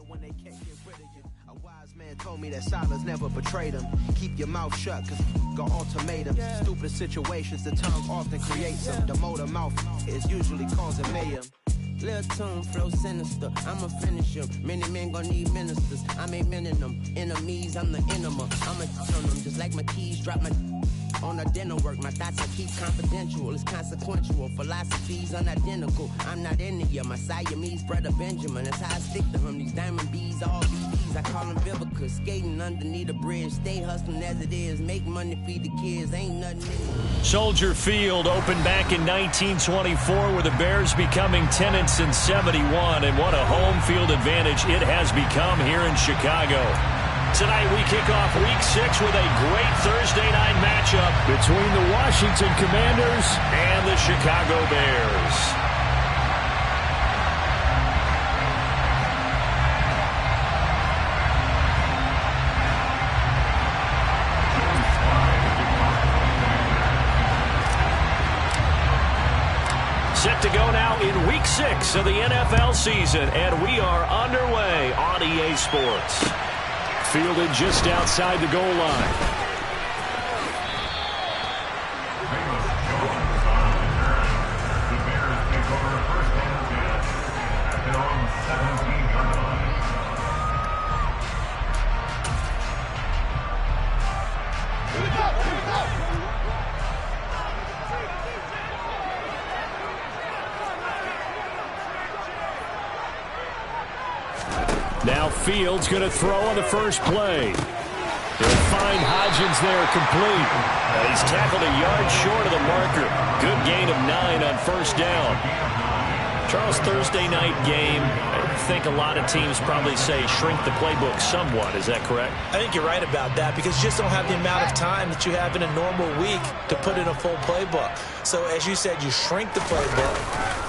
when they can't get rid of you. A wise man told me that silence never betrayed him. Keep your mouth shut, cause got ultimatums. Stupid situations, the tongue often creates them. The motor mouth is usually causing mayhem. Lil' tune, flow sinister, I'ma finish him. Many men gon' need ministers, I'm aiming them. Enemies, I'm the enema, I'ma turn them. Just like my keys, drop my on a dinner work. My thoughts I keep confidential, it's consequential. Philosophies unidentical, I'm not in it yet. My Siamese brother Benjamin, that's how I stick to him. These diamond bees, all BBs, I call them Vivica. Skating underneath a bridge, stay hustling as it is. Make money, feed the kids, ain't nothing in it. Soldier Field opened back in 1924 with the Bears becoming 10-71, and what a home field advantage it has become here in Chicago. Tonight we kick off Week 6 with a great Thursday night matchup between the Washington Commanders and the Chicago Bears. Set to go now in Week 6 of the NFL season, and we are underway on EA Sports. Fielded just outside the goal line. Now Fields going to throw on the first play. They'll find Hodgins there complete. He's tackled a yard short of the marker. Good gain of 9 on first down. Charles, Thursday night game, I think a lot of teams probably say shrink the playbook somewhat. Is that correct? I think you're right about that because you just don't have the amount of time that you have in a normal week to put in a full playbook. So as you said, you shrink the playbook,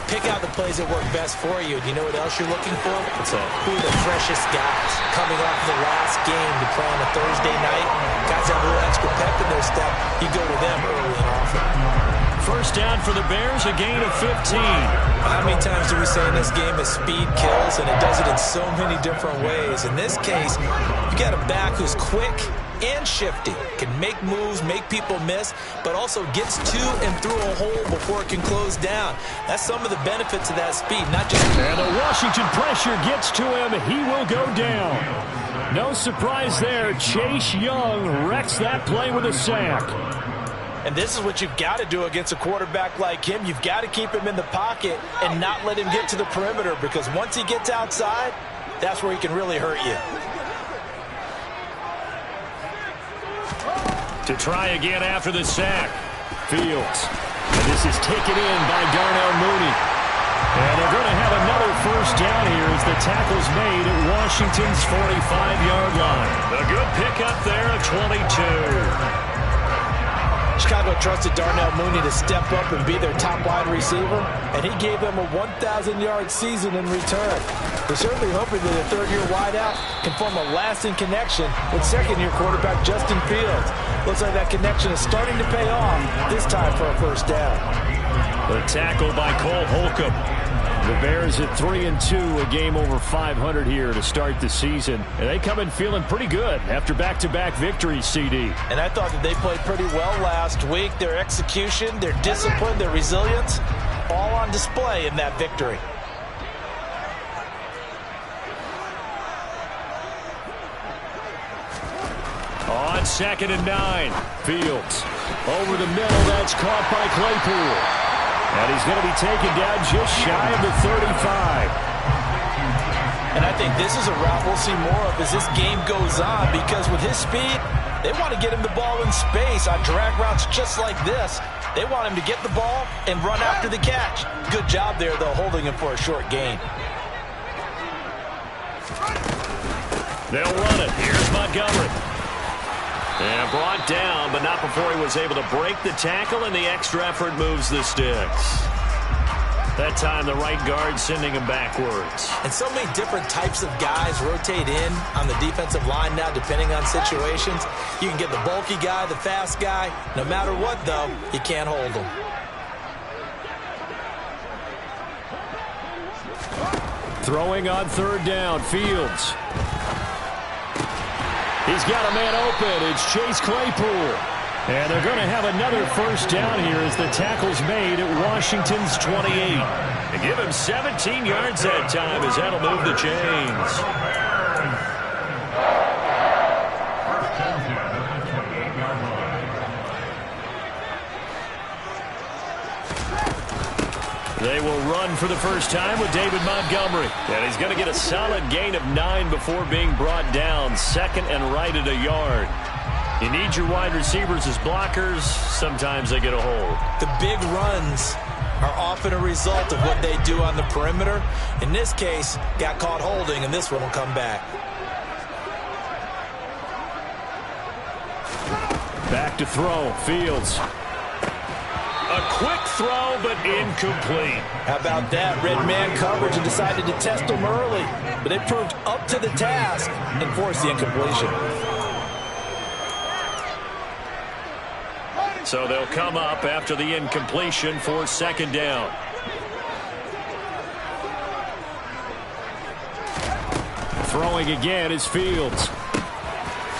pick out the plays that work best for you. Do you know what else you're looking for? What's that? Who are the freshest guys coming off the last game to play on a Thursday night? Guys have a little extra pep in their step. You go to them early and often. First down for the Bears, a gain of 15. How many times do we say in this game that speed kills, and it does it in so many different ways? In this case, you got a back who's quick and shifty, can make moves, make people miss, but also gets to and through a hole before it can close down. That's some of the benefits of that speed, not just... And the Washington pressure gets to him. He will go down. No surprise there. Chase Young wrecks that play with a sack. And this is what you've got to do against a quarterback like him. You've got to keep him in the pocket and not let him get to the perimeter, because once he gets outside, that's where he can really hurt you. To try again after the sack. Fields. And this is taken in by Darnell Mooney. And they're going to have another first down here as the tackle's made at Washington's 45-yard line. A good pickup there of 22. Chicago trusted Darnell Mooney to step up and be their top wide receiver, and he gave them a 1,000-yard season in return. They're certainly hoping that a third-year wideout can form a lasting connection with second-year quarterback Justin Fields. Looks like that connection is starting to pay off, this time for a first down. The tackle by Cole Holcomb. The Bears at 3-2, a game over 500 here to start the season. And they come in feeling pretty good after back-to-back victories, CD. And I thought that they played pretty well last week. Their execution, their discipline, their resilience, all on display in that victory. On 2nd and 9, Fields. Over the middle, that's caught by Claypool. And he's going to be taken down just shy of the 35. And I think this is a route we'll see more of as this game goes on, because with his speed, they want to get him the ball in space on drag routes just like this. They want him to get the ball and run after the catch. Good job there, though, holding him for a short gain. They'll run it. Here's Montgomery. And brought down, but not before he was able to break the tackle, and the extra effort moves the sticks. That time, the right guard sending him backwards. And so many different types of guys rotate in on the defensive line now, depending on situations. You can get the bulky guy, the fast guy. No matter what, though, you can't hold him. Throwing on third down, Fields. He's got a man open. It's Chase Claypool. And they're going to have another first down here as the tackle's made at Washington's 28. They give him 17 yards that time as that'll move the chains. They will run for the first time with David Montgomery. And he's going to get a solid gain of 9 before being brought down. Second and right at a yard. You need your wide receivers as blockers. Sometimes they get a hold. The big runs are often a result of what they do on the perimeter. In this case, got caught holding, and this one will come back. Back to throw. Fields. A quick throw, but incomplete. How about that? Red man coverage and decided to test him early. But they proved up to the task and forced the incompletion. So they'll come up after the incompletion for second down. Throwing again is Fields.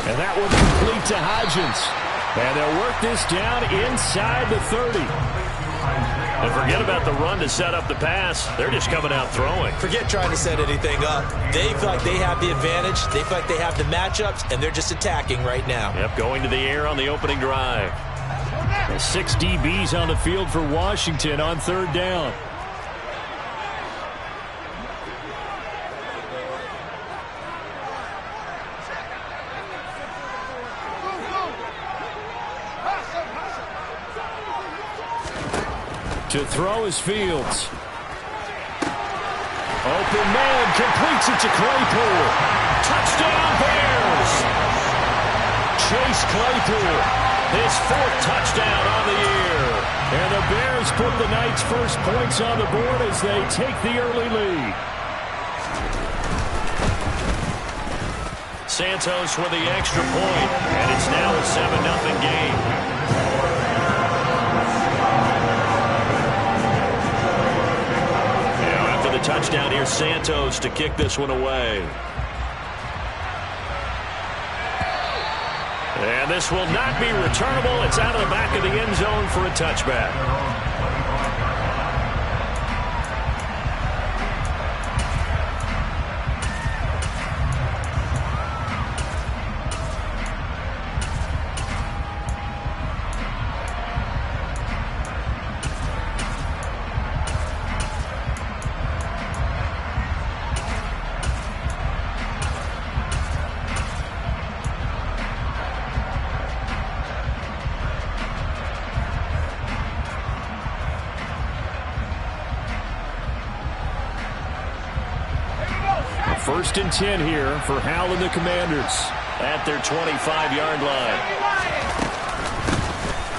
And that one complete to Hodgins. And they'll work this down inside the 30. And forget about the run to set up the pass. They're just coming out throwing. Forget trying to set anything up. They feel like they have the advantage. They feel like they have the matchups, and they're just attacking right now. Yep, going to the air on the opening drive. 6 DBs on the field for Washington on third down. To throw is Fields. Open man, completes it to Claypool. Touchdown Bears! Chase Claypool, his 4th touchdown on the year. And the Bears put the Knights' first points on the board as they take the early lead. Santos with the extra point, and it's now a 7-0 game. Touchdown here, Santos to kick this one away. And this will not be returnable. It's out of the back of the end zone for a touchback. First and 10 here for Howell and the Commanders at their 25-yard line.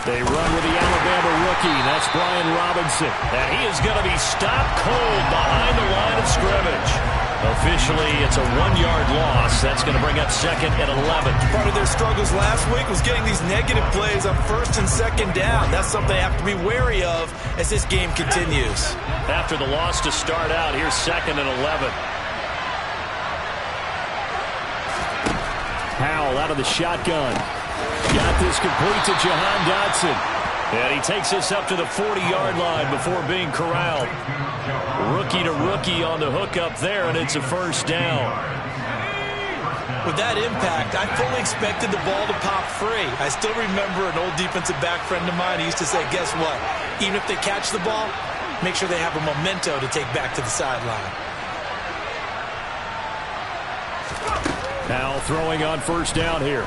They run with the Alabama rookie. That's Brian Robinson. And he is going to be stopped cold behind the line of scrimmage. Officially, it's a 1-yard loss. That's going to bring up second and 11. Part of their struggles last week was getting these negative plays on first and second down. That's something they have to be wary of as this game continues. After the loss to start out, here's second and 11. Howell out of the shotgun. Got this complete to Jahan Dotson. And he takes this up to the 40-yard line before being corralled. Rookie to rookie on the hook up there, and it's a first down. With that impact, I fully expected the ball to pop free. I still remember an old defensive back friend of mine. He used to say, guess what? Even if they catch the ball, make sure they have a memento to take back to the sideline. Now throwing on first down here. A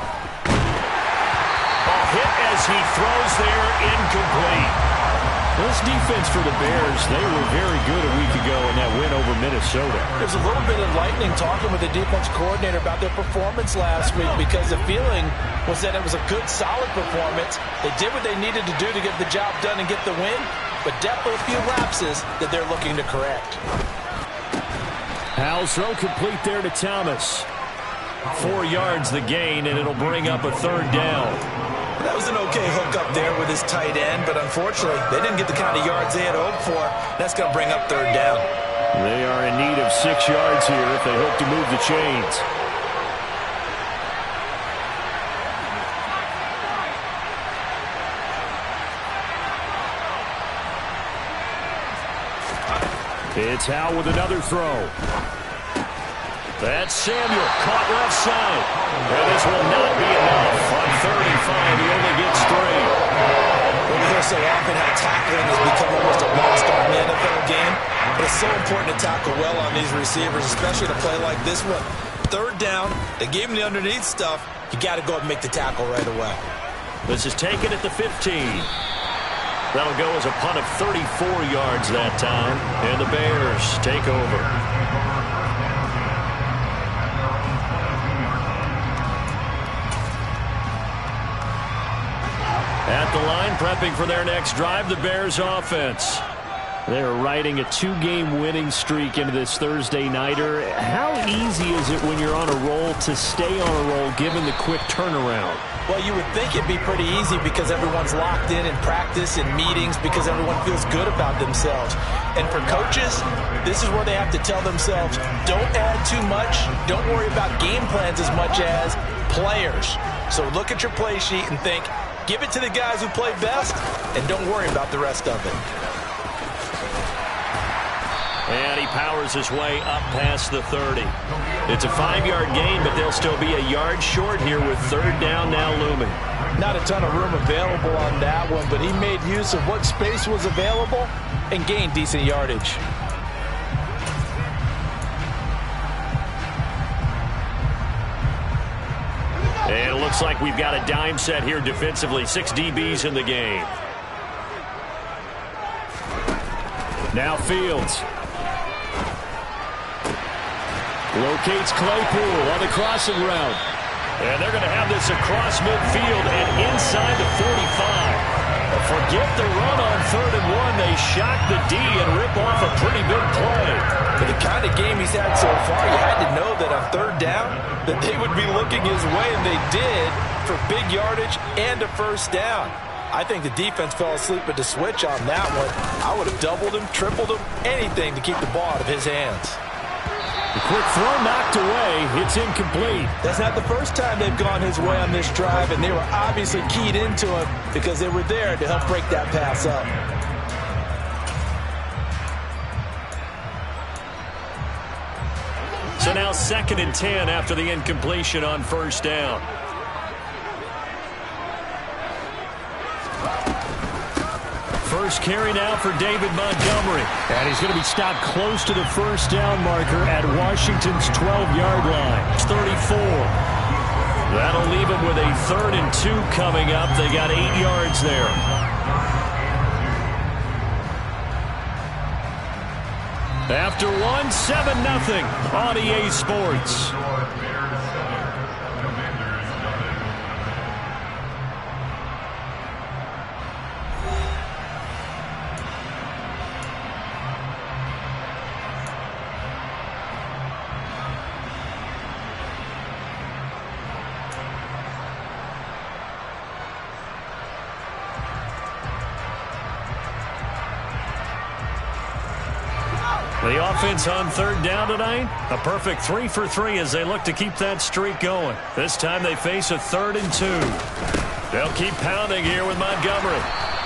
hit as he throws there, incomplete. This defense for the Bears, they were very good a week ago in that win over Minnesota. There's a little bit of lightning talking with the defense coordinator about their performance last week because the feeling was that it was a good, solid performance. They did what they needed to do to get the job done and get the win, but definitely a few lapses that they're looking to correct. Howell's throw complete there to Thomas. 4 yards the gain, and it'll bring up a third down. That was an okay hook up there with his tight end, but unfortunately, they didn't get the kind of yards they had hoped for. That's going to bring up third down. They are in need of 6 yards here if they hope to move the chains. It's Howe with another throw. That's Samuel, caught left side. And this will not be enough. On 35, he only gets 3. We hear so often how tackling has become almost a lost art in the NFL game. But it's so important to tackle well on these receivers, especially to play like this one. 3rd down, they gave him the underneath stuff. You got to go up and make the tackle right away. This is taken at the 15. That'll go as a punt of 34 yards that time. And the Bears take over. At the line, prepping for their next drive, the Bears offense. They're riding a 2-game winning streak into this Thursday nighter. How easy is it when you're on a roll to stay on a roll given the quick turnaround? Well, you would think it'd be pretty easy because everyone's locked in practice and meetings because everyone feels good about themselves. And for coaches, this is where they have to tell themselves, don't add too much, don't worry about game plans as much as players. So look at your play sheet and think, give it to the guys who play best, and don't worry about the rest of it. And he powers his way up past the 30. It's a 5-yard gain, but they'll still be a yard short here with 3rd down now looming. Not a ton of room available on that one, but he made use of what space was available and gained decent yardage. And it looks like we've got a dime set here defensively. 6 DBs in the game. Now Fields. Locates Claypool on the crossing route. And they're going to have this across midfield and inside the 45. Forget the run on 3rd and 1. They shock the D and rip off a pretty big play. For the kind of game he's had so far, you had to know that on 3rd down that they would be looking his way, and they did for big yardage and a 1st down. I think the defense fell asleep at the switch on that one. I would have doubled him, tripled him, anything to keep the ball out of his hands. The quick throw knocked away. It's incomplete. That's not the first time they've gone his way on this drive, and they were obviously keyed into him because they were there to help break that pass up. So now 2nd and 10 after the incompletion on 1st down. First carry now for David Montgomery. And he's going to be stopped close to the 1st down marker at Washington's 12-yard line. It's 34. That'll leave him with a 3rd and 2 coming up. They got 8 yards there. After 1, 7-0 on EA Sports. The offense on 3rd down tonight, a perfect 3 for 3 as they look to keep that streak going. This time they face a 3rd and 2. They'll keep pounding here with Montgomery.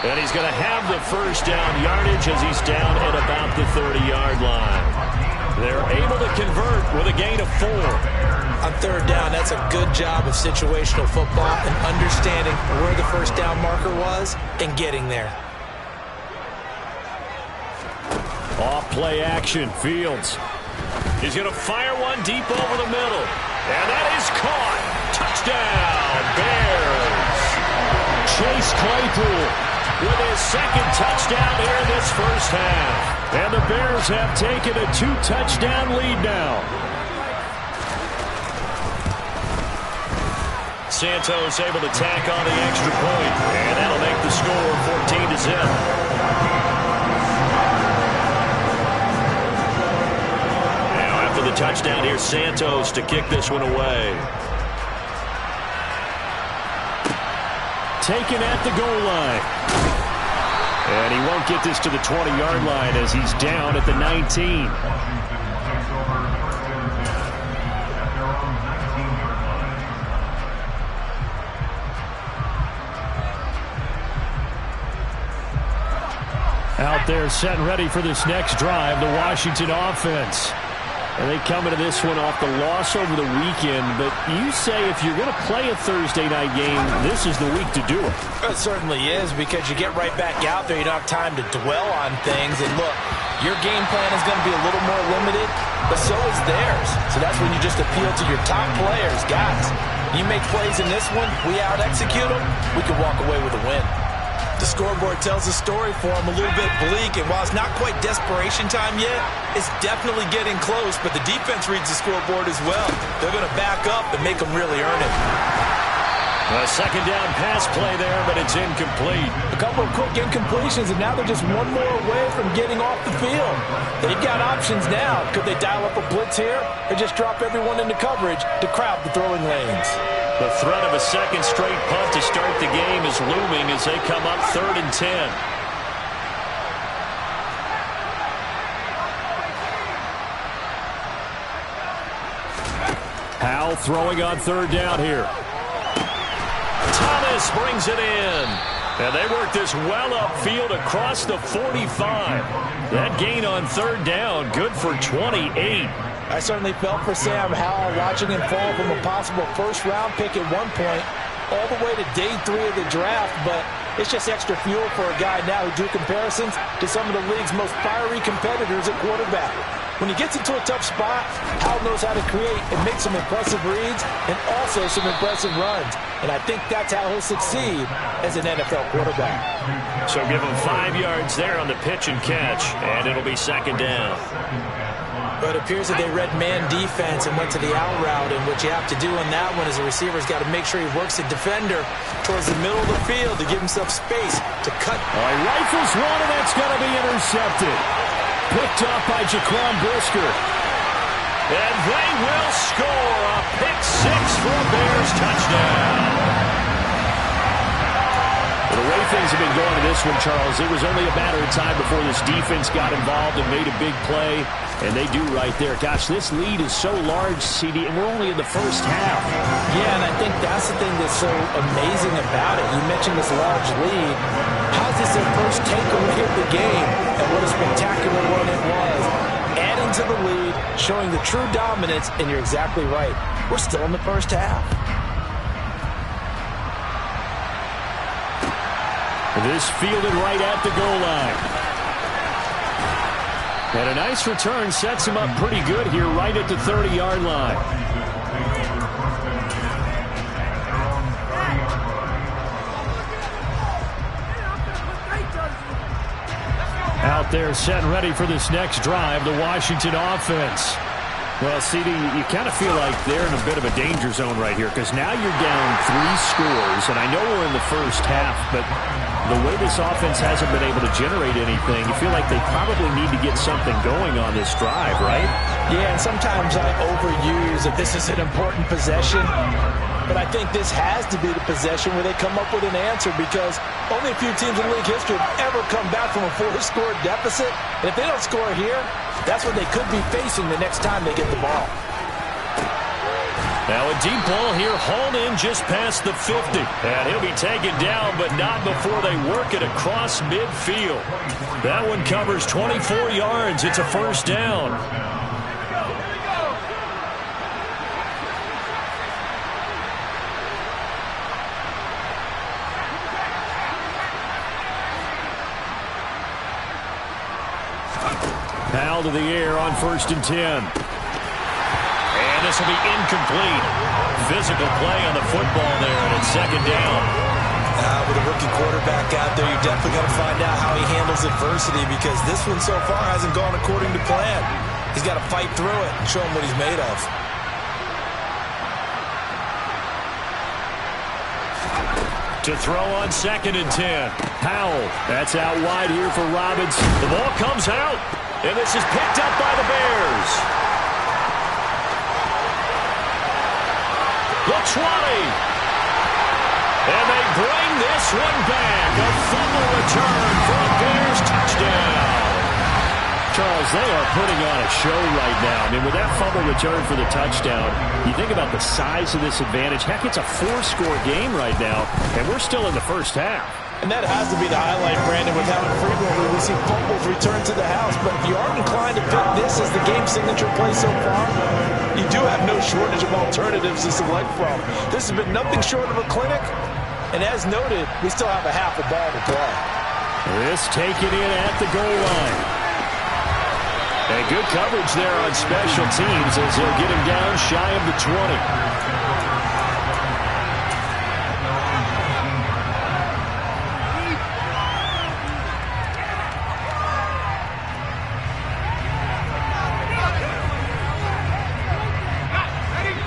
And he's going to have the 1st down yardage as he's down at about the 30-yard line. They're able to convert with a gain of 4. On 3rd down, that's a good job of situational football and understanding where the 1st down marker was and getting there. Off play action, Fields. He's going to fire one deep over the middle. And that is caught. Touchdown, Bears. Chase Claypool with his 2nd touchdown here in this 1st half. And the Bears have taken a 2-touchdown lead now. Santos able to tack on the extra point. And that'll make the score 14-0. The touchdown here, Santos to kick this one away. Taken at the goal line. And he won't get this to the 20-yard line as he's down at the 19. Out there set and ready for this next drive, the Washington offense. And they come into this one off the loss over the weekend, but you say if you're going to play a Thursday night game, this is the week to do it. It certainly is, because you get right back out there. You don't have time to dwell on things. And look, your game plan is going to be a little more limited, but so is theirs. So that's when you just appeal to your top players. Guys, you make plays in this one, we out-execute them, we can walk away with a win. The scoreboard tells a story for them, a little bit bleak, and while it's not quite desperation time yet, it's definitely getting close, but the defense reads the scoreboard as well. They're going to back up and make them really earn it. A second down pass play there, but it's incomplete. A couple of quick incompletions, and now they're just one more away from getting off the field. They've got options now. Could they dial up a blitz here or just drop everyone into coverage to crowd the throwing lanes? The threat of a second straight punt to start the game is looming as they come up 3rd and 10. Howell throwing on 3rd down here. Thomas brings it in. And they work this well upfield across the 45. That gain on 3rd down, good for 28. I certainly felt for Sam Howell watching him fall from a possible first-round pick at one point all the way to day 3 of the draft, but it's just extra fuel for a guy now who drew comparisons to some of the league's most fiery competitors at quarterback. When he gets into a tough spot, Howell knows how to create and make some impressive reads and also some impressive runs, and I think that's how he'll succeed as an NFL quarterback. So give him 5 yards there on the pitch and catch, and it'll be 2nd down. But it appears that they read man defense and went to the out route, and what you have to do on that one is the receiver's got to make sure he works the defender towards the middle of the field to give himself space to cut. Rifles one, and that's going to be intercepted. Picked up by Jaquan Brisker. And they will score a pick-6 for a Bears touchdown. The way things have been going to this one, Charles, it was only a matter of time before this defense got involved and made a big play, and they do right there. Gosh, this lead is so large, CD, and we're only in the first half. Yeah, and I think that's the thing that's so amazing about it. You mentioned this large lead. How's this their first takeaway of the game, and what a spectacular run it was. Adding to the lead, showing the true dominance, and you're exactly right. We're still in the first half. This fielded right at the goal line. And a nice return sets him up pretty good here right at the 30-yard line. Out there set and ready for this next drive, the Washington offense. Well, CD, you kind of feel like they're in a bit of a danger zone right here because now you're down 3 scores, and I know we're in the first half, but the way this offense hasn't been able to generate anything, you feel like they probably need to get something going on this drive, right? Yeah, and sometimes I overuse that this is an important possession, but I think this has to be the possession where they come up with an answer because only a few teams in league history have ever come back from a 4-score deficit, and if they don't score here, that's what they could be facing the next time they get the ball. Now a deep ball here, hauled in just past the 50. And he'll be taken down, but not before they work it across midfield. That one covers 24 yards. It's a first down. Howell to the air on 1st and 10. And this will be incomplete. Physical play on the football there, and it's 2nd down. With a rookie quarterback out there, you're definitely going to find out how he handles adversity because this one so far hasn't gone according to plan. He's got to fight through it and show him what he's made of. To throw on 2nd and 10. Howell, that's out wide here for Robinson. The ball comes out, and this is picked up by the Bears. The 20. And they bring this one back. A fumble return for a Bears touchdown. Charles, they are putting on a show right now. I mean, with that fumble return for the touchdown, you think about the size of this advantage. Heck, it's a 4-score game right now, and we're still in the first half. And that has to be the highlight, Brandon, with how infrequently we see fumbles return to the house. But if you are inclined to pick this as the game signature play so far, you do have no shortage of alternatives to select from. This has been nothing short of a clinic. And as noted, we still have a half a ball to play. This taken in at the goal line. And good coverage there on special teams as they'll get him down shy of the 20.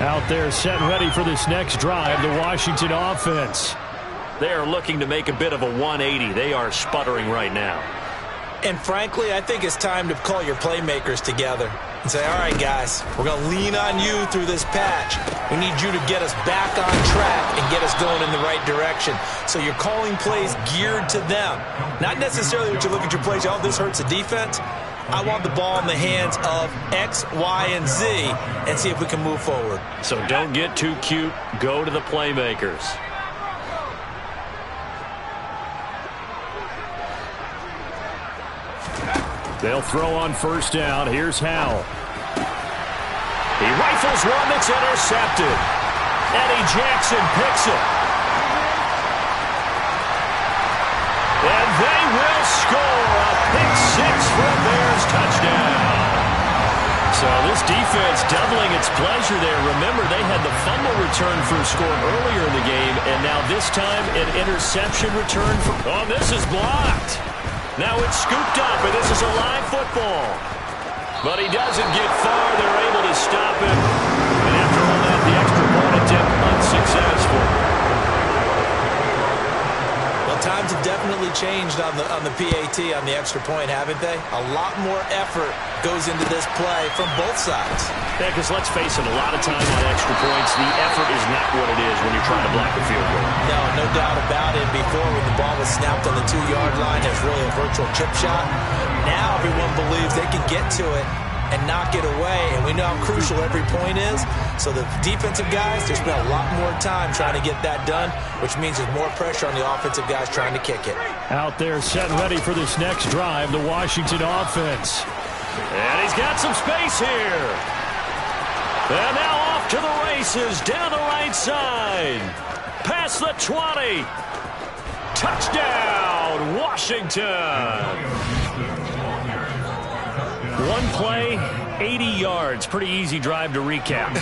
Out there set and ready for this next drive, the Washington offense. They are looking to make a bit of a 180. They are sputtering right now. And frankly, I think it's time to call your playmakers together and say, all right, guys, we're going to lean on you through this patch. We need you to get us back on track and get us going in the right direction. So you're calling plays geared to them. Not necessarily what you look at your plays, oh, this hurts the defense. I want the ball in the hands of X, Y, and Z and see if we can move forward. So don't get too cute. Go to the playmakers. They'll throw on first down. Here's Howell. He rifles one that's intercepted. Eddie Jackson picks it. And they will score a pick-6 for a Bears touchdown. So this defense doubling its pleasure there. Remember, they had the fumble return for a score earlier in the game, and now this time an interception return. Oh, this is blocked. Now it's scooped up, and this is a live football. But he doesn't get far. They're able to stop him. And after all that, the extra point attempt unsuccessful. Well, times have definitely changed on the PAT, on the extra point, haven't they? A lot more effort goes into this play from both sides. Yeah, because let's face it, a lot of time on extra points, the effort is not what it is when you're trying to block a field goal. No doubt about it. Before, when the ball was snapped on the 2-yard line, there's really a virtual chip shot. Now everyone believes they can get to it and knock it away, and we know how crucial every point is. So the defensive guys, they spend a lot more time trying to get that done, which means there's more pressure on the offensive guys trying to kick it. Out there set and ready for this next drive, the Washington offense. And he's got some space here. And now off to the races, down the right side. Past the 20. Touchdown, Washington. One play, 80 yards. Pretty easy drive to recap.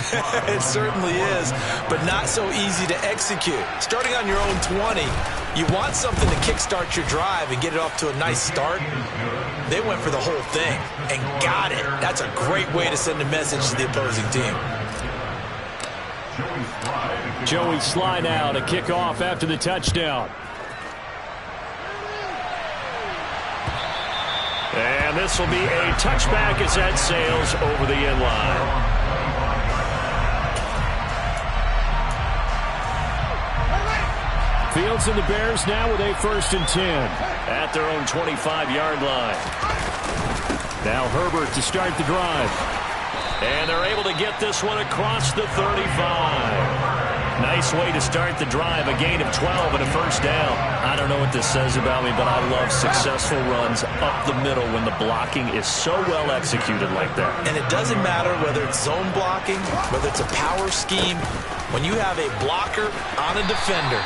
It certainly is, but not so easy to execute. Starting on your own 20, you want something to kickstart your drive and get it off to a nice start. They went for the whole thing and got it. That's a great way to send a message to the opposing team. Joey Slye now to kick off after the touchdown. And this will be a touchback as that sails over the end line. Fields and the Bears now with a 1st and 10 at their own 25-yard line. Now Herbert to start the drive. And they're able to get this one across the 35. Nice way to start the drive, a gain of 12 and a 1st down. I don't know what this says about me, but I love successful runs up the middle when the blocking is so well executed like that. And it doesn't matter whether it's zone blocking, whether it's a power scheme. When you have a blocker on a defender,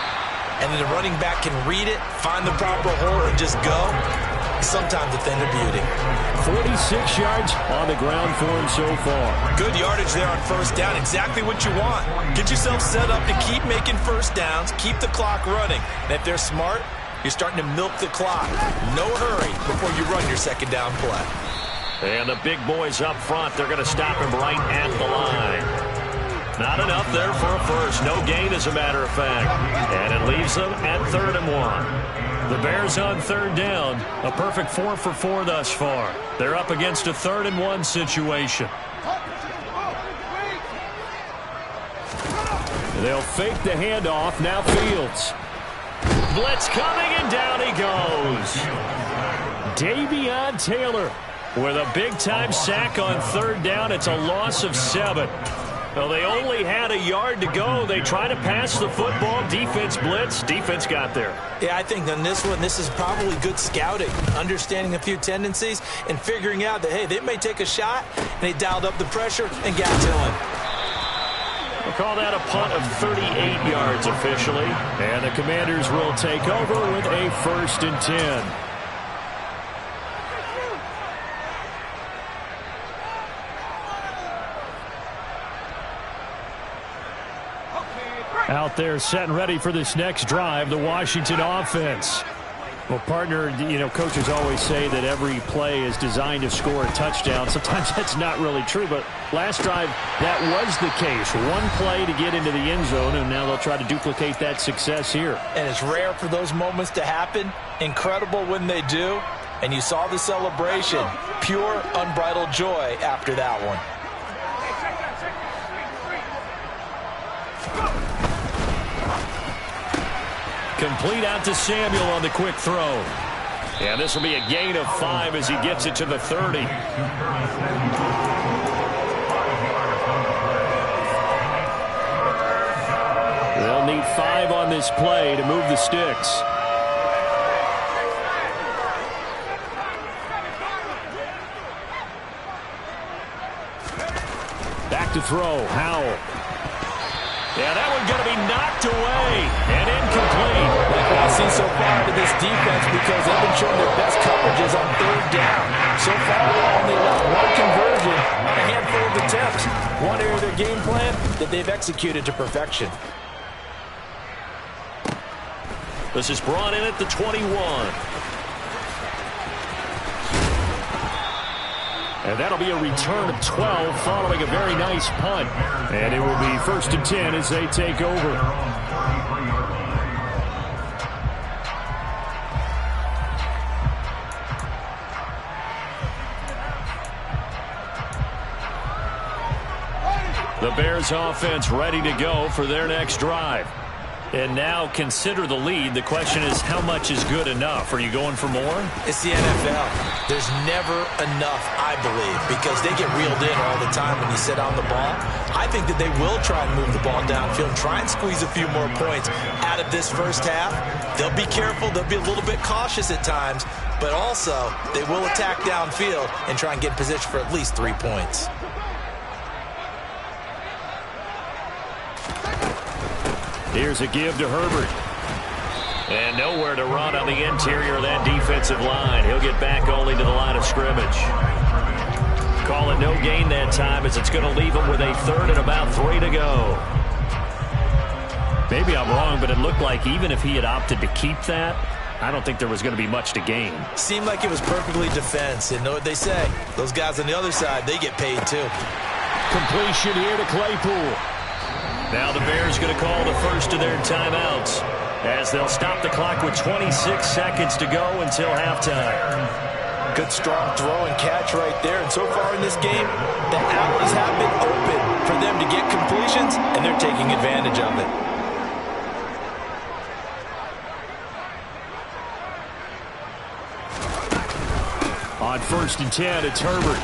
and then the running back can read it, find the proper hole, and just go, sometimes a thing of beauty. 46 yards on the ground for him so far. Good yardage there on 1st down. Exactly what you want. Get yourself set up to keep making 1st downs, keep the clock running. And if they're smart, you're starting to milk the clock. No hurry before you run your 2nd down play. And the big boys up front, they're going to stop him right at the line. Not enough there for a 1st. No gain, as a matter of fact. And it leaves them at 3rd and 1. The Bears on 3rd down. A perfect 4 for 4 thus far. They're up against a 3rd and 1 situation. They'll fake the handoff. Now Fields. blitz coming, and down he goes. Davion Taylor with a big-time sack on third down. It's a loss of 7. Well, they only had a yard to go. They try to pass the football. Defense blitz. Defense got there. Yeah, I think on this one, this is probably good scouting, understanding a few tendencies, and figuring out that, hey, they may take a shot, and they dialed up the pressure and got to him. We'll call that a punt of 38 yards officially. And the Commanders will take over with a 1st and 10. Out there set and ready for this next drive, the Washington offense. Well, partner, you know, coaches always say that every play is designed to score a touchdown. Sometimes that's not really true, but last drive, that was the case. One play to get into the end zone, and now they'll try to duplicate that success here. And it's rare for those moments to happen. Incredible when they do. And you saw the celebration. Pure, unbridled joy after that one. Complete out to Samuel on the quick throw. And this will be a gain of 5 as he gets it to the 30. They'll need 5 on this play to move the sticks. Back to throw, Howell. Yeah, that one's going to be knocked away and incomplete. Like what I see so far to this defense, because they've been showing their best coverages on third down. So far, they've only allowed 1 conversion on a handful of attempts. One area of their game plan that they've executed to perfection. This is brought in at the 21. And that'll be a return of 12 following a very nice punt. And it will be 1st and 10 as they take over. The Bears offense ready to go for their next drive. And now consider the lead. The question is, how much is good enough? Are you going for more? It's the NFL. There's never enough, I believe, because they get reeled in all the time when you sit on the ball. I think that they will try and move the ball downfield, try and squeeze a few more points out of this first half. They'll be careful. They'll be a little bit cautious at times, but also they will attack downfield and try and get in position for at least 3 points. Here's a give to Herbert. And nowhere to run on the interior of that defensive line. He'll get back only to the line of scrimmage. Call it no gain that time, as it's going to leave him with a 3rd and about 3 to go. Maybe I'm wrong, but it looked like even if he had opted to keep that, I don't think there was going to be much to gain. Seemed like it was perfectly defense. And know what they say? Those guys on the other side, they get paid too. Completion here to Claypool. Now the Bears going to call the first of their timeouts, as they'll stop the clock with 26 seconds to go until halftime. Good strong throw and catch right there. And so far in this game, the alleys have been open for them to get completions, and they're taking advantage of it. On 1st and 10, it's Herbert.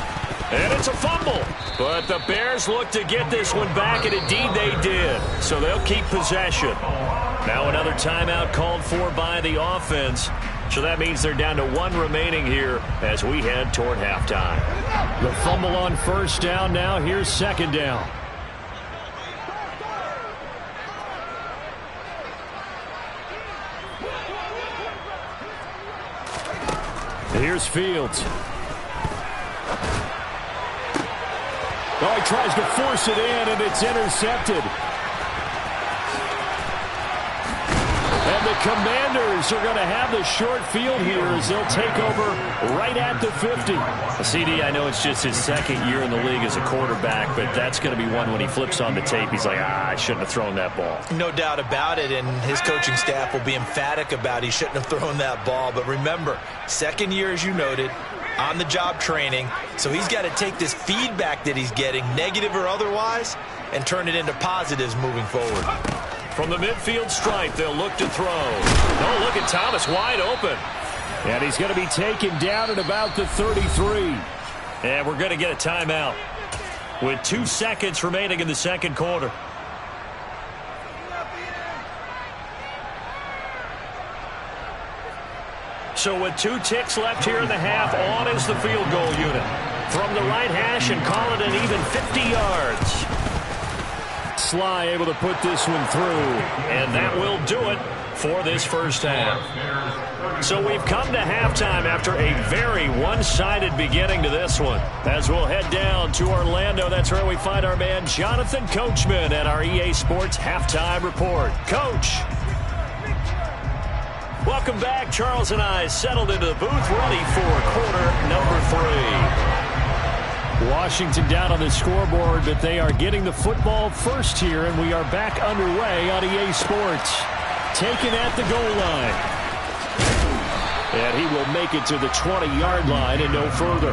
And it's a fumble. But the Bears look to get this one back, and indeed they did. So they'll keep possession. Now another timeout called for by the offense. So that means they're down to 1 remaining here as we head toward halftime. The fumble on 1st down now. Here's 2nd down. Here's Fields. Oh, he tries to force it in, and it's intercepted. And the Commanders are going to have the short field here as they'll take over right at the 50. CD, I know it's just his 2nd year in the league as a quarterback, but that's going to be one when he flips on the tape. He's like, I shouldn't have thrown that ball. No doubt about it, and his coaching staff will be emphatic about he shouldn't have thrown that ball. But remember, 2nd year, as you noted, on-the-job training, so he's got to take this feedback that he's getting, negative or otherwise, and turn it into positives moving forward. From the midfield stripe, they'll look to throw. Oh, look at Thomas wide open. And he's going to be taken down at about the 33. And we're going to get a timeout with 2 seconds remaining in the second quarter. So with 2 ticks left here in the half, on is the field goal unit. From the right hash and call it an even 50 yards. Sly able to put this one through. And that will do it for this first half. So we've come to halftime after a very one-sided beginning to this one. As we'll head down to Orlando, that's where we find our man Jonathan Coachman at our EA Sports Halftime Report. Coach. Welcome back. Charles and I settled into the booth, ready for quarter number 3. Washington down on the scoreboard, but they are getting the football first here, and we are back underway on EA Sports. Taken at the goal line. And he will make it to the 20-yard line and no further.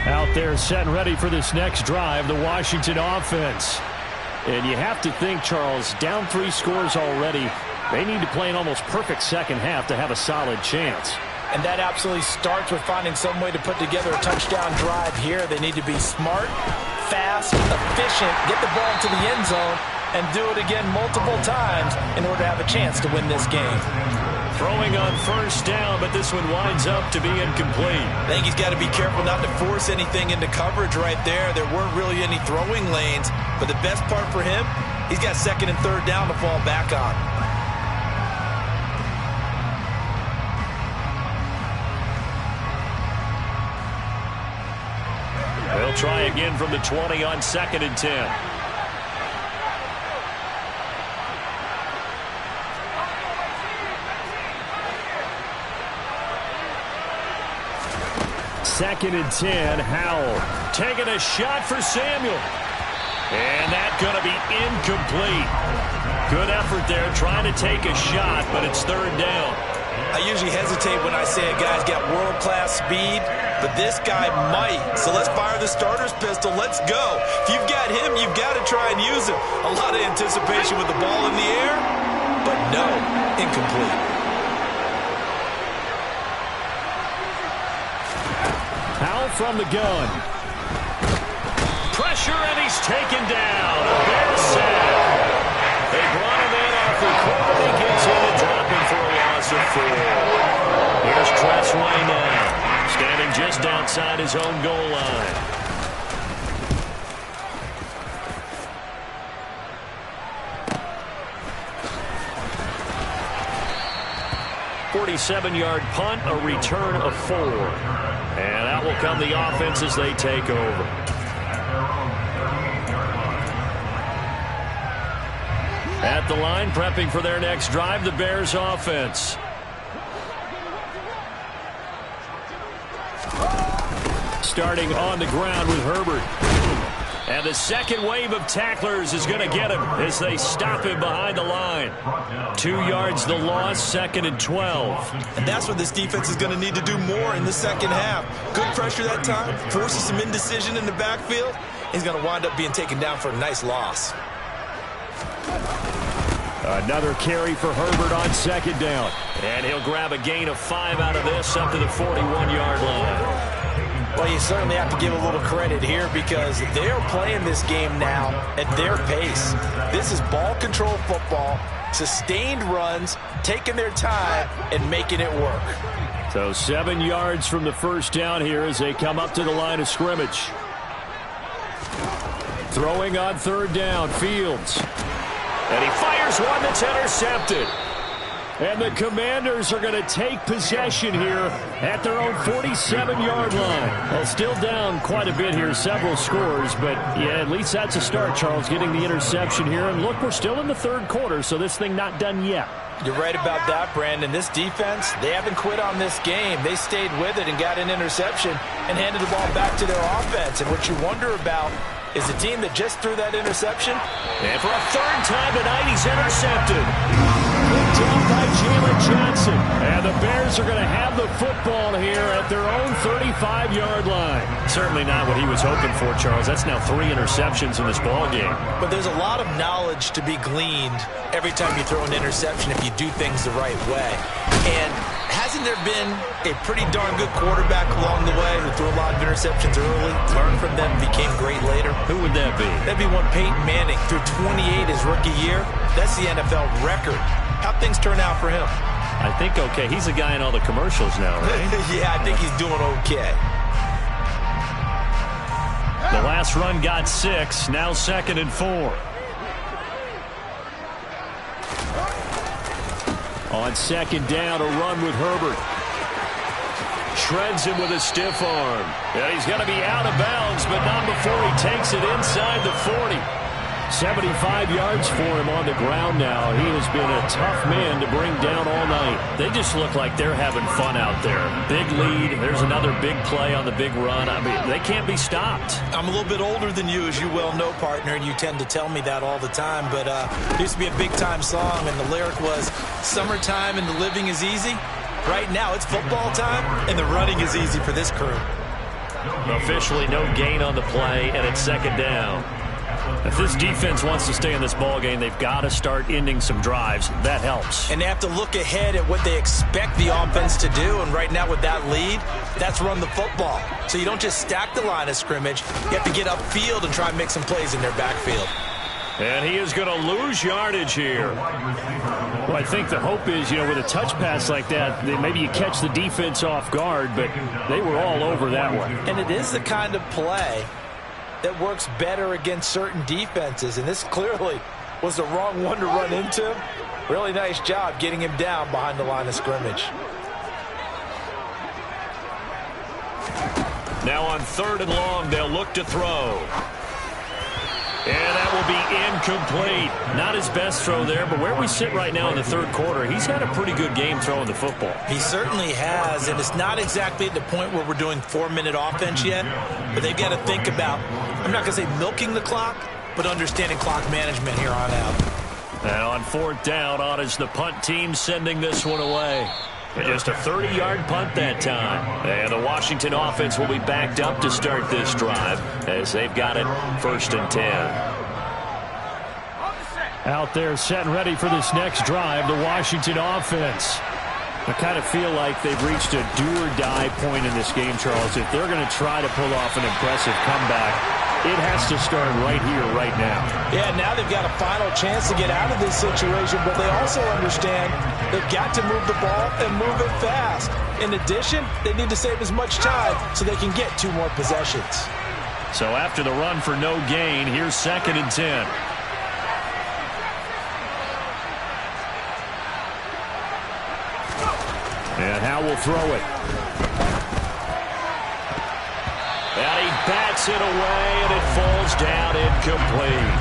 Out there set and ready for this next drive, the Washington offense. And you have to think, Charles, down 3 scores already. They need to play an almost perfect second half to have a solid chance. And that absolutely starts with finding some way to put together a touchdown drive here. They need to be smart, fast, efficient, get the ball into the end zone, and do it again multiple times in order to have a chance to win this game. Throwing on first down, but this one winds up to be incomplete. I think he's got to be careful not to force anything into coverage right there. There weren't really any throwing lanes, but the best part for him, he's got 2nd and 3rd down to fall back on. They'll try again from the 20 on 2nd and 10. Second and 10, Howell taking a shot for Samuel. And that's going to be incomplete. Good effort there trying to take a shot, but it's 3rd down. I usually hesitate when I say a guy's got world-class speed, but this guy might. So let's fire the starter's pistol. Let's go. If you've got him, you've got to try and use him. A lot of anticipation with the ball in the air, but no, incomplete. Howell from the gun. Pressure, and he's taken down. A Bears sack. They brought him in off the corner. He gets in and dropping for a loss of 4. Here's Tressway now, standing just outside his own goal line. "47-yard punt, a return of 4. And out will come the offense as they take over. At the line, prepping for their next drive, the Bears offense. Starting on the ground with Herbert. And the second wave of tacklers is going to get him as they stop him behind the line. 2 yards the loss, 2nd and 12. And that's what this defense is going to need to do more in the second half. Good pressure that time, forces some indecision in the backfield. He's going to wind up being taken down for a nice loss. Another carry for Herbert on 2nd down. And he'll grab a gain of 5 out of this up to the 41-yard line. Well, you certainly have to give a little credit here because they're playing this game now at their pace. This is ball control football, sustained runs, taking their time and making it work. So 7 yards from the first down here as they come up to the line of scrimmage. Throwing on 3rd down, Fields. And he fires one that's intercepted. And the Commanders are going to take possession here at their own 47-yard line. Well, still down quite a bit here, several scores, but yeah, at least that's a start, Charles, getting the interception here. And look, we're still in the 3rd quarter, so this thing not done yet. You're right about that, Brandon. This defense, they haven't quit on this game. They stayed with it and got an interception and handed the ball back to their offense. And what you wonder about is the team that just threw that interception. And for a third time tonight, he's intercepted. Picked off by Jalen Johnson. And the Bears are going to have the football here at their own 35-yard line. Certainly not what he was hoping for, Charles. That's now 3 interceptions in this ball game. But there's a lot of knowledge to be gleaned every time you throw an interception if you do things the right way. And hasn't there been a pretty darn good quarterback along the way who threw a lot of interceptions early, learned from them, became great later? Who would that be? That'd be one Peyton Manning. Threw 28 his rookie year. That's the NFL record. How'd things turn out for him? I think okay. He's a guy in all the commercials now, right? Yeah, I think he's doing okay. The last run got 6. Now 2nd and 4. On 2nd down, a run with Herbert. Shreds him with a stiff arm. Yeah, he's going to be out of bounds, but not before he takes it inside the 40. 75 yards for him on the ground now. He has been a tough man to bring down all night. They just look like they're having fun out there. Big lead. There's another big play on the big run. I mean, they can't be stopped. I'm a little bit older than you, as you well know, partner, and you tend to tell me that all the time. But it used to be a big-time song, and the lyric was, "Summertime and the living is easy." Right now, it's football time, and the running is easy for this crew. Officially no gain on the play, and it's 2nd down. If this defense wants to stay in this ball game, they've got to start ending some drives. That helps. And they have to look ahead at what they expect the offense to do. And right now with that lead, that's run the football. So you don't just stack the line of scrimmage. You have to get upfield and try and make some plays in their backfield. And he is going to lose yardage here. Well, I think the hope is, with a touch pass like that, maybe you catch the defense off guard, but they were all over that one. And it is the kind of play that works better against certain defenses, and this clearly was the wrong one to run into. Really nice job getting him down behind the line of scrimmage. Now on 3rd and long, they'll look to throw. And that will be incomplete. Not his best throw there, but where we sit right now in the 3rd quarter, he's had a pretty good game throwing the football. He certainly has, and it's not exactly at the point where we're doing 4-minute offense yet, but they've got to think about, I'm not going to say milking the clock, but understanding clock management here on out. And on 4th down, on is the punt team sending this one away. Just a 30-yard punt that time. And the Washington offense will be backed up to start this drive as they've got it 1st and 10. Out there set and ready for this next drive, the Washington offense. I kind of feel like they've reached a do-or-die point in this game, Charles. If they're going to try to pull off an impressive comeback, it has to start right here, right now. Yeah, now they've got a final chance to get out of this situation, but they also understand they've got to move the ball and move it fast. In addition, they need to save as much time so they can get 2 more possessions. So after the run for no gain, here's 2nd and 10. And Howe will throw it. And he bats it away, and it falls down incomplete.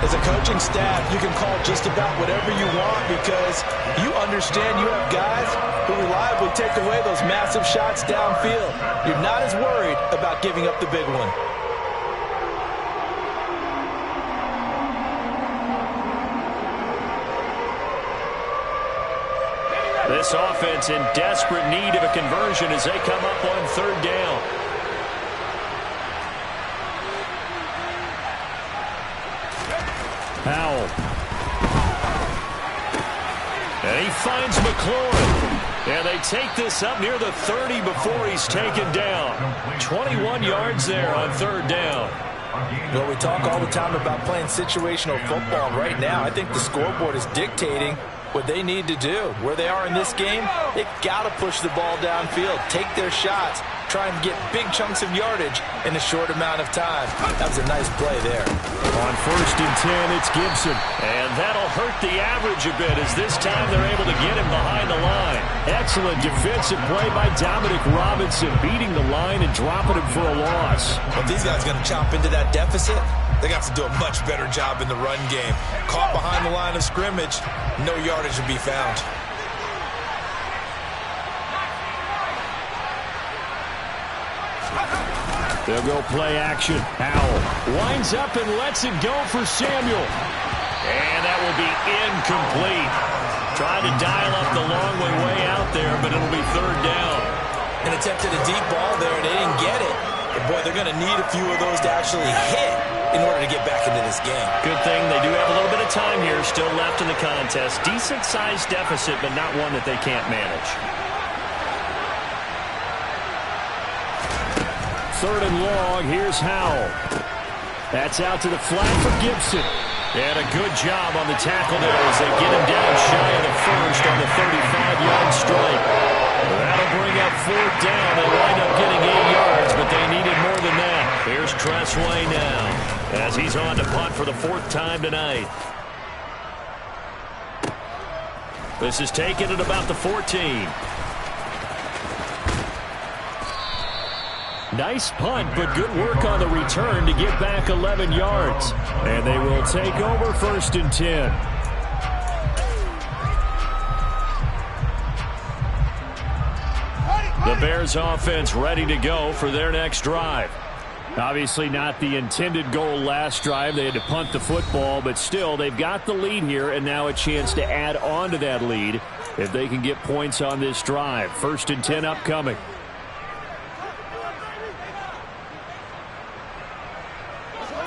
As a coaching staff, you can call just about whatever you want because you understand you have guys who reliably take away those massive shots downfield. You're not as worried about giving up the big one. This offense in desperate need of a conversion as they come up on 3rd down. Howell. And he finds McLaurin. And they take this up near the 30 before he's taken down. 21 yards there on 3rd down. Well, we talk all the time about playing situational football. Right now, I think the scoreboard is dictating what they need to do. Where they are in this game, they've got to push the ball downfield, take their shots, try and get big chunks of yardage in a short amount of time. That was a nice play there. On 1st and 10, it's Gibson. And that'll hurt the average a bit as this time they're able to get him behind the line. Excellent defensive play by Dominic Robinson, beating the line and dropping him for a loss. But these guys going to chop into that deficit. They got to do a much better job in the run game. Caught behind the line of scrimmage, no yardage to be found. They'll go play action. Howell winds up and lets it go for Samuel. And that will be incomplete. Tried to dial up the long way out there, but it'll be third down. And attempted a deep ball there, and they didn't get it. But, boy, they're going to need a few of those to actually hit in order to get back into this game. Good thing they do have a little bit of time here still left in the contest. Decent-sized deficit, but not one that they can't manage. Third and long, here's Howell. That's out to the flat for Gibson. And a good job on the tackle there as they get him down shy of the first on the 35-yard strike. That'll bring up fourth down. They wind up getting 8 yards, but they needed more than that. Here's Tressway now as he's on to punt for the 4th time tonight. This is taken at about the 14. Nice punt, but good work on the return to get back 11 yards. And they will take over 1st and 10. The Bears offense ready to go for their next drive. Obviously not the intended goal last drive. They had to punt the football, but still they've got the lead here and now a chance to add on to that lead if they can get points on this drive. 1st and 10 upcoming.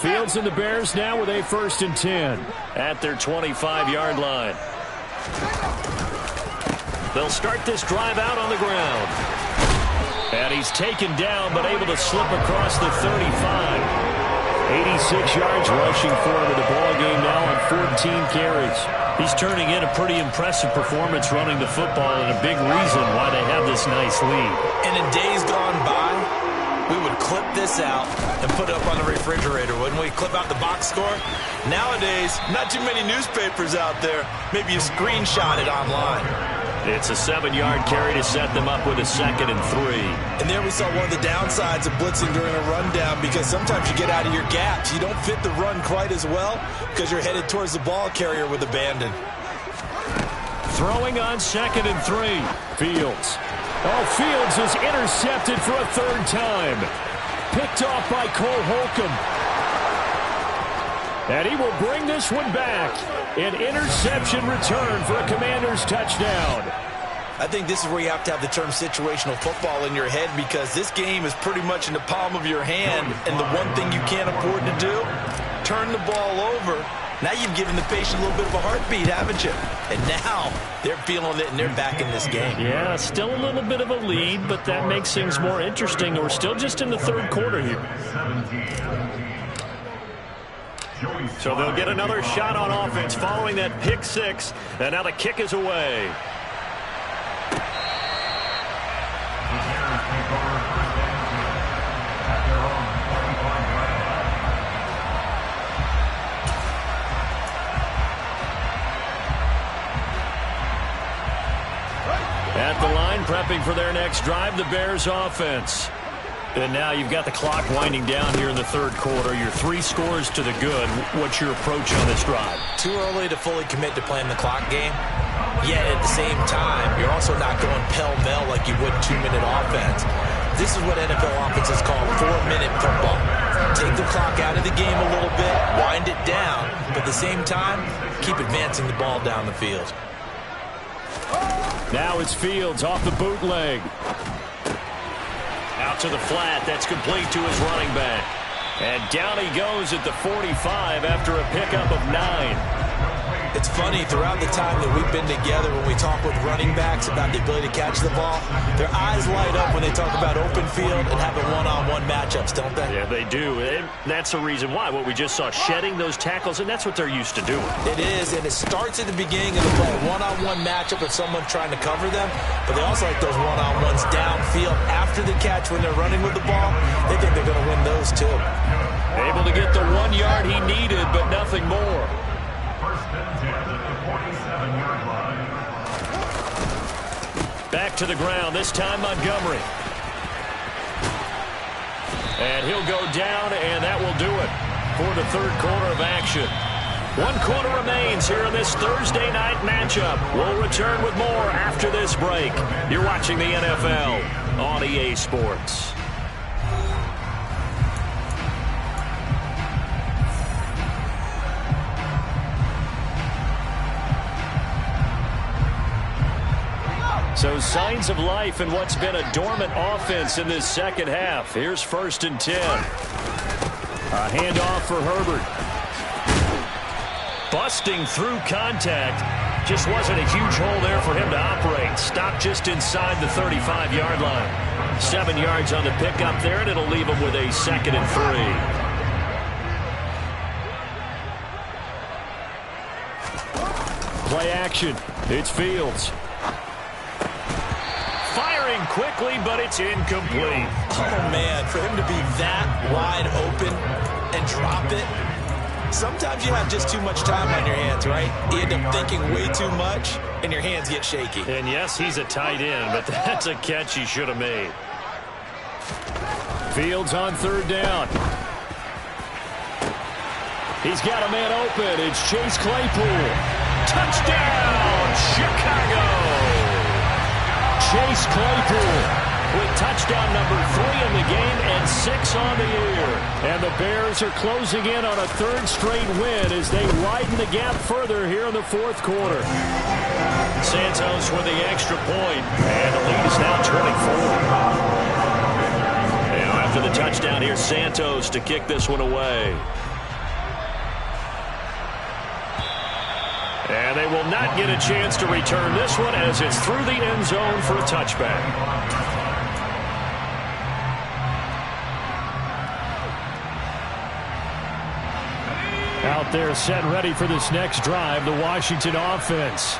Fields and the Bears now with a 1st and 10 at their 25-yard line. They'll start this drive out on the ground. And he's taken down but able to slip across the 35. 86 yards rushing for him in the ball game now on 14 carries. He's turning in a pretty impressive performance running the football and a big reason why they have this nice lead. And in days gone by, we would clip this out and put it up on the refrigerator, wouldn't we? Clip out the box score. Nowadays, not too many newspapers out there. Maybe you screenshot it online. It's a 7-yard carry to set them up with a 2nd and 3. And there we saw one of the downsides of blitzing during a rundown because sometimes you get out of your gaps. You don't fit the run quite as well because you're headed towards the ball carrier with abandon. Throwing on 2nd and 3. Fields. Oh, Fields is intercepted for a 3rd time. Picked off by Cole Holcomb. And he will bring this one back. An interception return for a Commanders touchdown. I think this is where you have to have the term situational football in your head because this game is pretty much in the palm of your hand. And the one thing you can't afford to do, turn the ball over. Now you've given the patient a little bit of a heartbeat, haven't you? And now they're feeling it and they're back in this game. Yeah, still a little bit of a lead, but that makes things more interesting. We're still just in the 3rd quarter here. So they'll get another shot on offense following that pick 6. And now the kick is away. At the line, prepping for their next drive, the Bears offense. And now you've got the clock winding down here in the 3rd quarter. Your 3 scores to the good. What's your approach on this drive? Too early to fully commit to playing the clock game. Yet at the same time, you're also not going pell-mell like you would 2-minute offense. This is what NFL offenses call 4-minute football. Take the clock out of the game a little bit, wind it down, but at the same time, keep advancing the ball down the field. Now it's Fields off the bootleg. Out to the flat. That's complete to his running back. And down he goes at the 45 after a pickup of 9. It's funny, throughout the time that we've been together, when we talk with running backs about the ability to catch the ball, their eyes light up when they talk about open field and having one-on-one matchups, don't they? Yeah, they do. And that's the reason why. What we just saw, shedding those tackles, and that's what they're used to doing. It is, and it starts at the beginning of the play. One-on-one matchup if someone's trying to cover them, but they also like those one-on-ones downfield after the catch when they're running with the ball. They think they're going to win those, too. Able to get the 1 yard he needed, but nothing more. Back to the ground, this time Montgomery. And he'll go down, and that will do it for the 3rd quarter of action. 1 quarter remains here in this Thursday night matchup. We'll return with more after this break. You're watching the NFL on EA Sports. So signs of life in what's been a dormant offense in this second half. Here's 1st and 10. A handoff for Herbert. Busting through contact. Just wasn't a huge hole there for him to operate. Stopped just inside the 35-yard line. 7 yards on the pickup there, and it'll leave him with a 2nd and 3. Play action. It's Fields. Firing quickly, but it's incomplete. Oh, man, for him to be that wide open and drop it. Sometimes you have just too much time on your hands, right? You end up thinking way too much, and your hands get shaky. And yes, he's a tight end, but that's a catch he should have made. Fields on 3rd down. He's got a man open. It's Chase Claypool. Touchdown, Chicago! Chase Claypool with touchdown number 3 in the game and 6 on the year. And the Bears are closing in on a 3rd straight win as they widen the gap further here in the 4th quarter. Santos with the extra point, and the lead is now 24. Now after the touchdown, here's Santos to kick this one away. And they will not get a chance to return this one as it's through the end zone for a touchback. Out there set ready for this next drive, the Washington offense.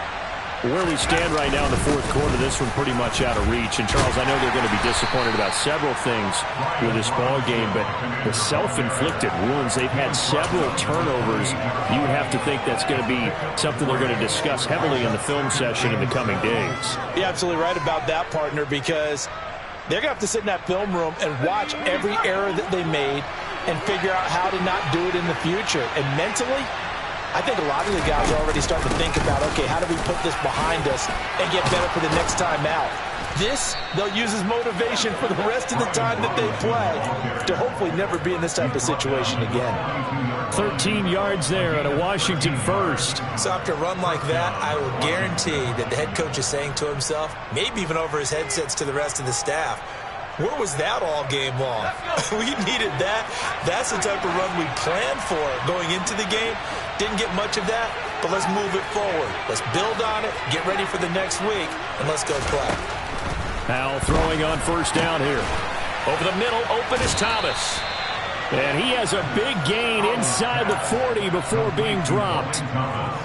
Where we stand right now in the 4th quarter, this one pretty much out of reach. And, Charles, I know they're going to be disappointed about several things with this ball game, but the self-inflicted wounds, they've had several turnovers. You have to think that's going to be something they're going to discuss heavily in the film session in the coming days. You're absolutely right about that, partner, because they're going to have to sit in that film room and watch every error that they made and figure out how to not do it in the future. And mentally, I think a lot of the guys are already starting to think about, okay, how do we put this behind us and get better for the next time out? This, they'll use as motivation for the rest of the time that they play to hopefully never be in this type of situation again. 13 yards there at a Washington first. So after a run like that, I will guarantee that the head coach is saying to himself, maybe even over his headsets to the rest of the staff, where was that all game long? We needed that. That's the type of run we planned for going into the game. Didn't get much of that, but let's move it forward. Let's build on it, get ready for the next week, and let's go play. Now throwing on 1st down here. Over the middle, open is Thomas. And he has a big gain inside the 40 before being dropped.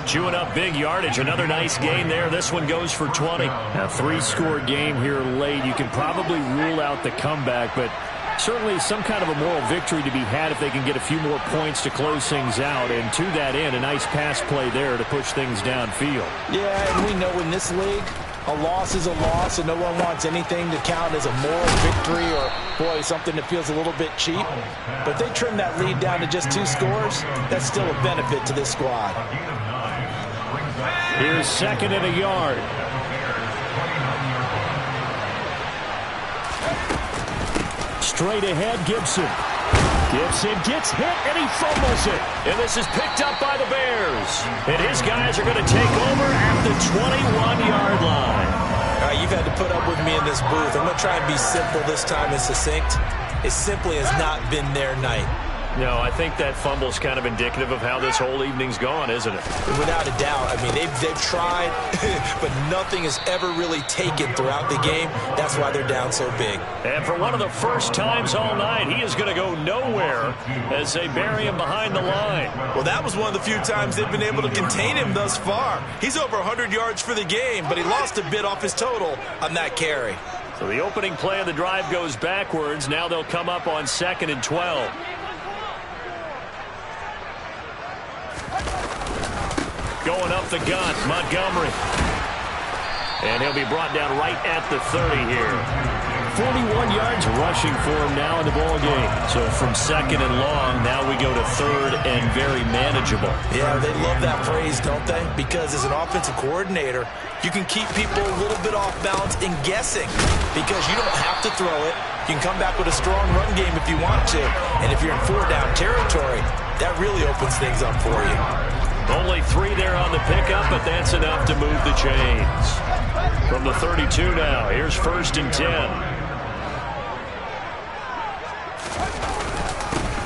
Chewing up big yardage. Another nice gain there. This one goes for 20. A 3-score game here late. You can probably rule out the comeback, but certainly some kind of a moral victory to be had if they can get a few more points to close things out. And to that end, a nice pass play there to push things downfield. Yeah, and we know in this league, a loss is a loss, and no one wants anything to count as a moral victory or, boy, something that feels a little bit cheap. But if they trim that lead down to just 2 scores, that's still a benefit to this squad. Here's 2nd and a yard. Straight ahead, Gibson. Gibson gets hit, and he fumbles it. And this is picked up by the Bears. And his guys are going to take over at the 21-yard line. All right, you've had to put up with me in this booth. I'm going to try and be simple this time and succinct. It simply has not been their night. No, I think that fumble's kind of indicative of how this whole evening's gone, isn't it? Without a doubt. I mean, they've tried, but nothing is ever really taken throughout the game. That's why they're down so big. And for one of the first times all night, he is going to go nowhere as they bury him behind the line. Well, that was one of the few times they've been able to contain him thus far. He's over 100 yards for the game, but he lost a bit off his total on that carry. So the opening play of the drive goes backwards. Now they'll come up on 2nd and 12. Going up the gun, Montgomery. And he'll be brought down right at the 30 here. 41 yards rushing for him now in the ball game. So from 2nd and long, now we go to 3rd and very manageable. Yeah, they love that phrase, don't they? Because as an offensive coordinator, you can keep people a little bit off balance and guessing because you don't have to throw it. You can come back with a strong run game if you want to. And if you're in 4-down territory, that really opens things up for you. Only 3 there on the pickup, but that's enough to move the chains. From the 32 now, here's 1st and 10.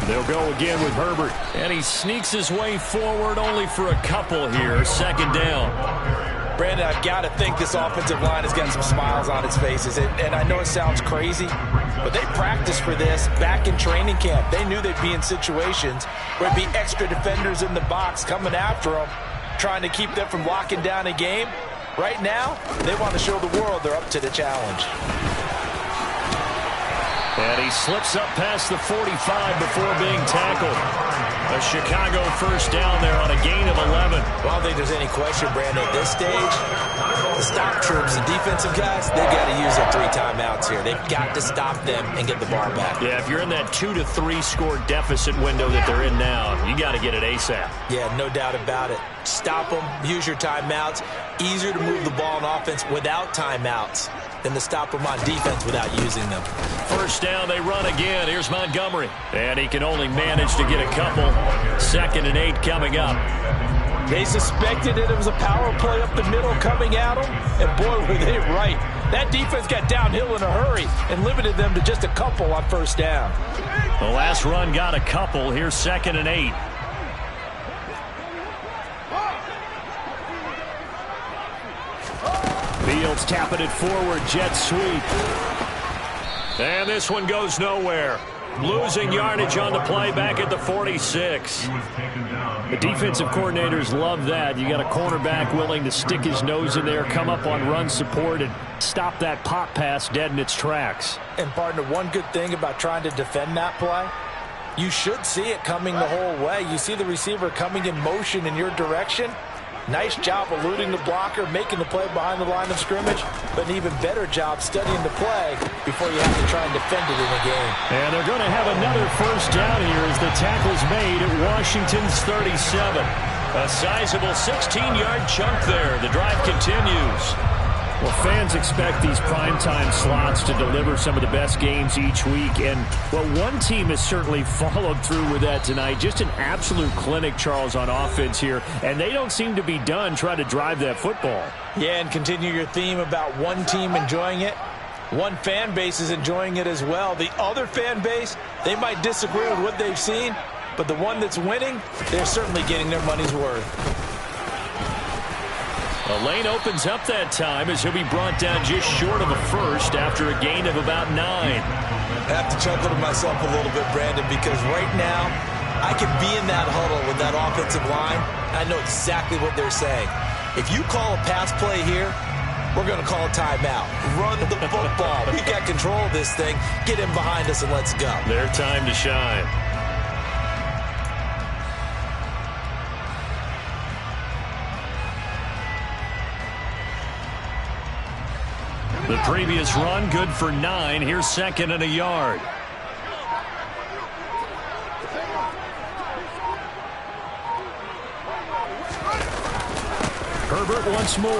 They'll go again with Herbert. And he sneaks his way forward only for a couple here. 2nd down. Brandon, I've got to think this offensive line has got some smiles on its faces. And I know it sounds crazy, but they practiced for this back in training camp. They knew they'd be in situations where there'd be extra defenders in the box coming after them, trying to keep them from locking down a game. Right now, they want to show the world they're up to the challenge. And he slips up past the 45 before being tackled. A Chicago 1st down there on a gain of 11. Well, I don't think there's any question, Brandon, at this stage, the stop troops, the defensive guys, they've got to use their 3 timeouts here. They've got to stop them and get the ball back. Yeah, if you're in that 2 to 3 score deficit window that they're in now, you got to get it ASAP. Yeah, no doubt about it. Stop them, use your timeouts. Easier to move the ball on offense without timeouts than to stop them on defense without using them. 1st down, they run again. Here's Montgomery. And he can only manage to get a couple. 2nd and 8 coming up. They suspected that it was a power play up the middle coming at them, and boy, were they right. That defense got downhill in a hurry and limited them to just a couple on 1st down. The last run got a couple. Here's 2nd and 8. Fields tapping it forward, jet sweep. And this one goes nowhere. Losing yardage on the play back at the 46. The defensive coordinators love that. You got a cornerback willing to stick his nose in there, come up on run support, and stop that pop pass dead in its tracks. And partner, one good thing about trying to defend that play, you should see it coming the whole way. You see the receiver coming in motion in your direction. Nice job eluding the blocker, making the play behind the line of scrimmage, but an even better job studying the play before you have to try and defend it in a game. And they're going to have another 1st down here as the tackle's made at Washington's 37. A sizable 16-yard chunk there. The drive continues. Well, fans expect these primetime slots to deliver some of the best games each week. And, well, one team has certainly followed through with that tonight. Just an absolute clinic, Charles, on offense here. And they don't seem to be done trying to drive that football. Yeah, and continue your theme about one team enjoying it. One fan base is enjoying it as well. The other fan base, they might disagree with what they've seen. But the one that's winning, they're certainly getting their money's worth. The lane opens up that time as he'll be brought down just short of a 1st after a gain of about 9. I have to chuckle to myself a little bit, Brandon, because right now I can be in that huddle with that offensive line. I know exactly what they're saying. If you call a pass play here, we're going to call a timeout. Run the football. We got control of this thing. Get in behind us and let's go. Their time to shine. The previous run, good for 9. Here's 2nd and a yard. Herbert once more.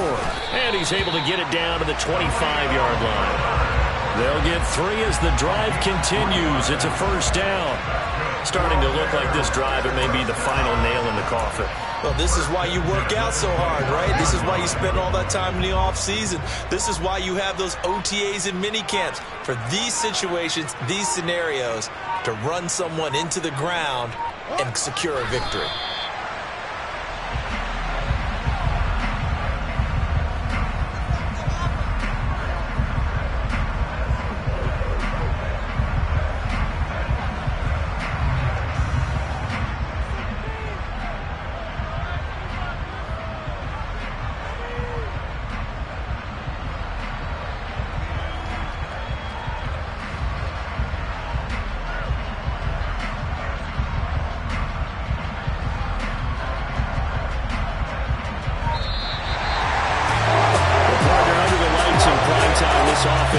And he's able to get it down to the 25-yard line. They'll get 3 as the drive continues. It's a 1st down. Starting to look like this drive, it may be the final nail in the coffin. Well, this is why you work out so hard, right? This is why you spend all that time in the offseason. This is why you have those OTAs and mini camps. For these situations, these scenarios, to run someone into the ground and secure a victory.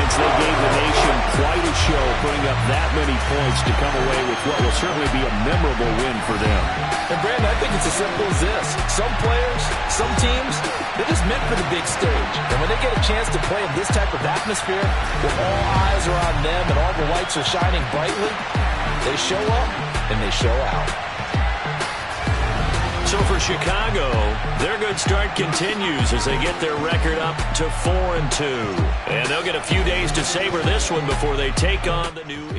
They gave the nation quite a show, putting up that many points to come away with what will certainly be a memorable win for them. And Brandon, I think it's as simple as this. Some players, some teams, they're just meant for the big stage. And when they get a chance to play in this type of atmosphere, where all eyes are on them and all the lights are shining brightly, they show up and they show out. So for Chicago, their good start continues as they get their record up to 4-2. And they'll get a few days to savor this one before they take on the New England.